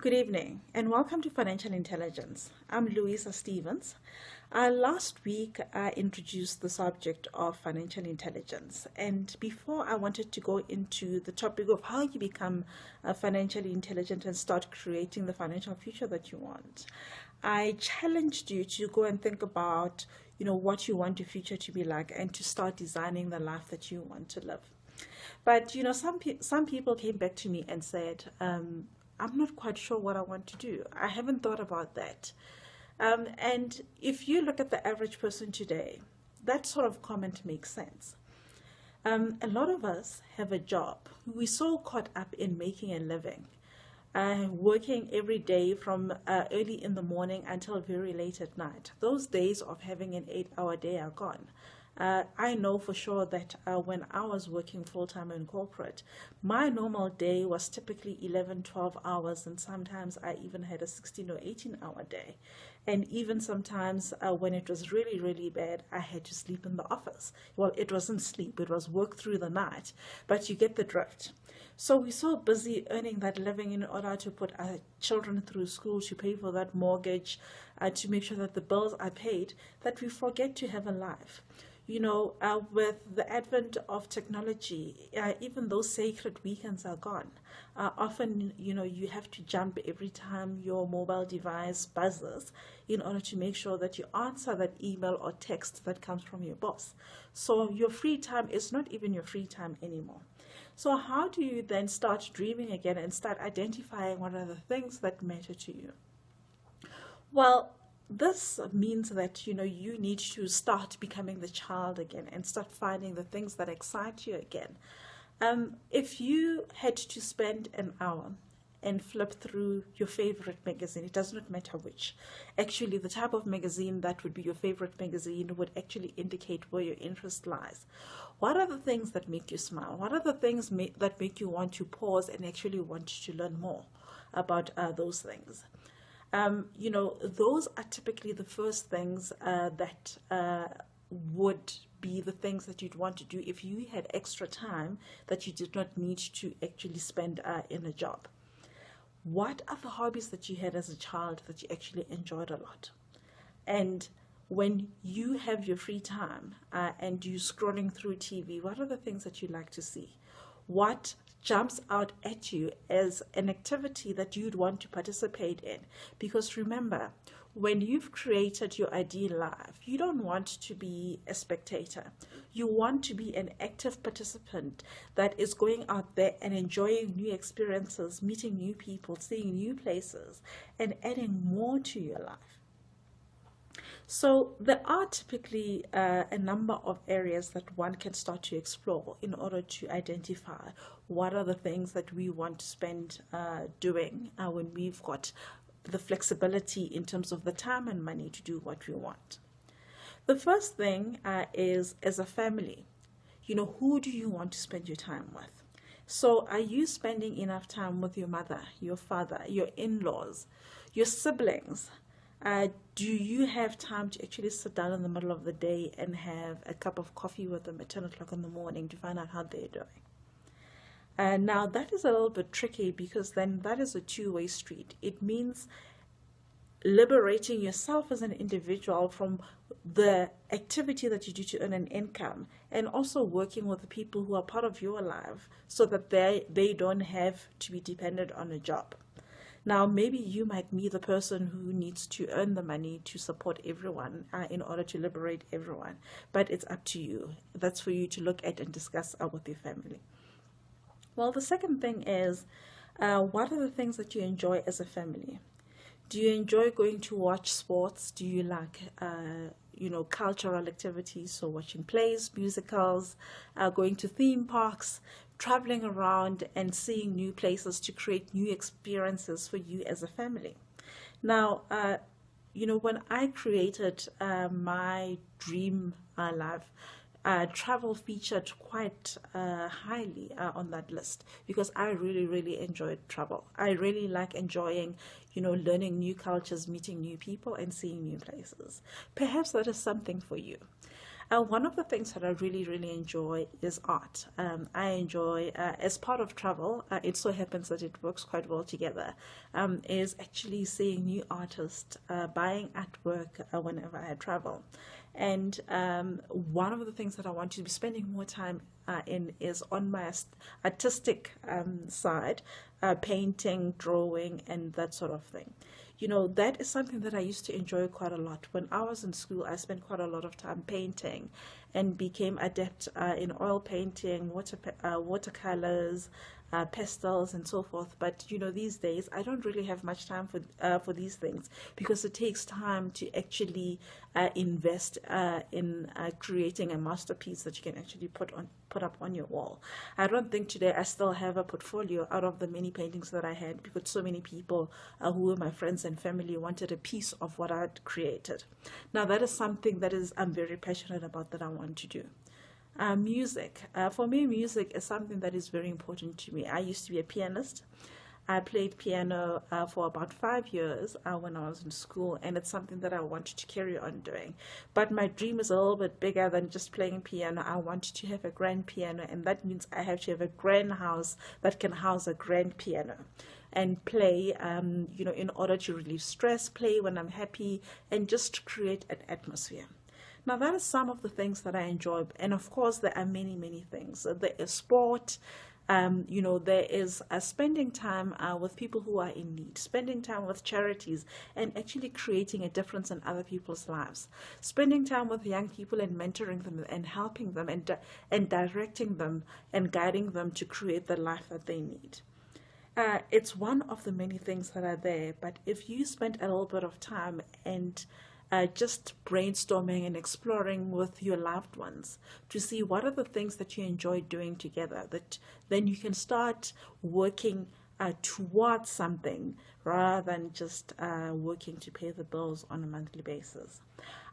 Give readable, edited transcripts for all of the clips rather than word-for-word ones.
Good evening and welcome to Financial Intelligence. I'm Louisa Stevens. Last week, I introduced the subject of financial intelligence, and before I wanted to go into the topic of how you become financially intelligent and start creating the financial future that you want, I challenged you to go and think about, what you want your future to be like and to start designing the life that you want to live. But some people came back to me and said, I'm not quite sure what I want to do. I haven't thought about that. And if you look at the average person today, that sort of comment makes sense. A lot of us have a job. We're so caught up in making a living, working every day from early in the morning until very late at night. Those days of having an 8-hour day are gone. I know for sure that when I was working full-time in corporate, my normal day was typically 11, 12 hours, and sometimes I even had a 16 or 18-hour day. And even sometimes when it was really, really bad, I had to sleep in the office. Well, it wasn't sleep, it was work through the night, but you get the drift. So we're so busy earning that living in order to put our children through school, to pay for that mortgage, to make sure that the bills are paid, that we forget to have a life. With the advent of technology, even those sacred weekends are gone. Often, you have to jump every time your mobile device buzzes in order to make sure that you answer that email or text that comes from your boss. So your free time is not even your free time anymore. So how do you then start dreaming again and start identifying what are the things that matter to you? Well, this means that you need to start becoming the child again and start finding the things that excite you again. If you had to spend an hour and flip through your favorite magazine, it does not matter which. Actually, the type of magazine that would be your favorite magazine would actually indicate where your interest lies. What are the things that make you smile? What are the things that make you want to pause and actually want to learn more about those things? Those are typically the first things that would be the things that you'd want to do if you had extra time that you did not need to actually spend in a job. What are the hobbies that you had as a child that you actually enjoyed a lot? And when you have your free time and you're scrolling through TV, what are the things that you like to see? What jumps out at you as an activity that you'd want to participate in? Because remember, when you've created your ideal life, you don't want to be a spectator. You want to be an active participant that is going out there and enjoying new experiences, meeting new people, seeing new places, and adding more to your life. So there are typically a number of areas that one can start to explore in order to identify what are the things that we want to spend doing when we've got the flexibility in terms of the time and money to do what we want. The first thing is, as a family, who do you want to spend your time with? So are you spending enough time with your mother, your father, your in-laws, your siblings? Do you have time to actually sit down in the middle of the day and have a cup of coffee with them at 10 o'clock in the morning to find out how they're doing? Now, that is a little bit tricky because then that is a two-way street. It means liberating yourself as an individual from the activity that you do to earn an income, and also working with the people who are part of your life so that they don't have to be dependent on a job. Now, maybe you might be the person who needs to earn the money to support everyone in order to liberate everyone, but it's up to you. That's for you to look at and discuss with your family. Well, the second thing is, what are the things that you enjoy as a family? Do you enjoy going to watch sports? Do you like, cultural activities, so watching plays, musicals, going to theme parks, traveling around and seeing new places to create new experiences for you as a family? Now, when I created my dream life, travel featured quite highly on that list because I really, really enjoyed travel. I really like enjoying, learning new cultures, meeting new people, and seeing new places. Perhaps that is something for you. One of the things that I really, really enjoy is art. I enjoy, as part of travel, it so happens that it works quite well together, is actually seeing new artists, buying artwork whenever I travel. And one of the things that I want to be spending more time in is on my artistic side, painting, drawing, and that sort of thing. That is something that I used to enjoy quite a lot. When I was in school, I spent quite a lot of time painting and became adept in oil painting, watercolors, pastels, and so forth. But these days I don't really have much time for these things because it takes time to actually invest in creating a masterpiece that you can actually put up on your wall. I don't think today I still have a portfolio out of the many paintings that I had because so many people who were my friends and family wanted a piece of what I'd created. Now that is something that I'm very passionate about, that I want to do. Music. For me, music is something that is very important to me. I used to be a pianist. I played piano for about 5 years when I was in school, and it's something that I wanted to carry on doing. But my dream is a little bit bigger than just playing piano. I wanted to have a grand piano, and that means I have to have a grand house that can house a grand piano and play, in order to relieve stress, play when I'm happy, and just create an atmosphere. Now, that is some of the things that I enjoy. And of course, there are many, many things. There is sport. There is spending time with people who are in need, spending time with charities, and actually creating a difference in other people's lives, spending time with young people and mentoring them and helping them and directing them and guiding them to create the life that they need. It's one of the many things that are there, but if you spend a little bit of time and just brainstorming and exploring with your loved ones to see what are the things that you enjoy doing together, that then you can start working towards something rather than just working to pay the bills on a monthly basis.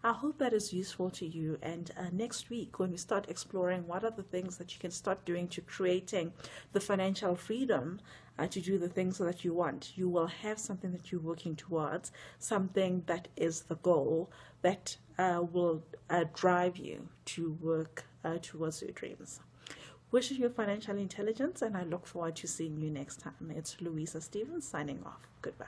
I hope that is useful to you. And next week, when we start exploring what are the things that you can start doing to creating the financial freedom to do the things that you want, you will have something that you're working towards, something that is the goal that will drive you to work towards your dreams. Wishing you financial intelligence, and I look forward to seeing you next time. It's Louisa Stevens signing off. Goodbye.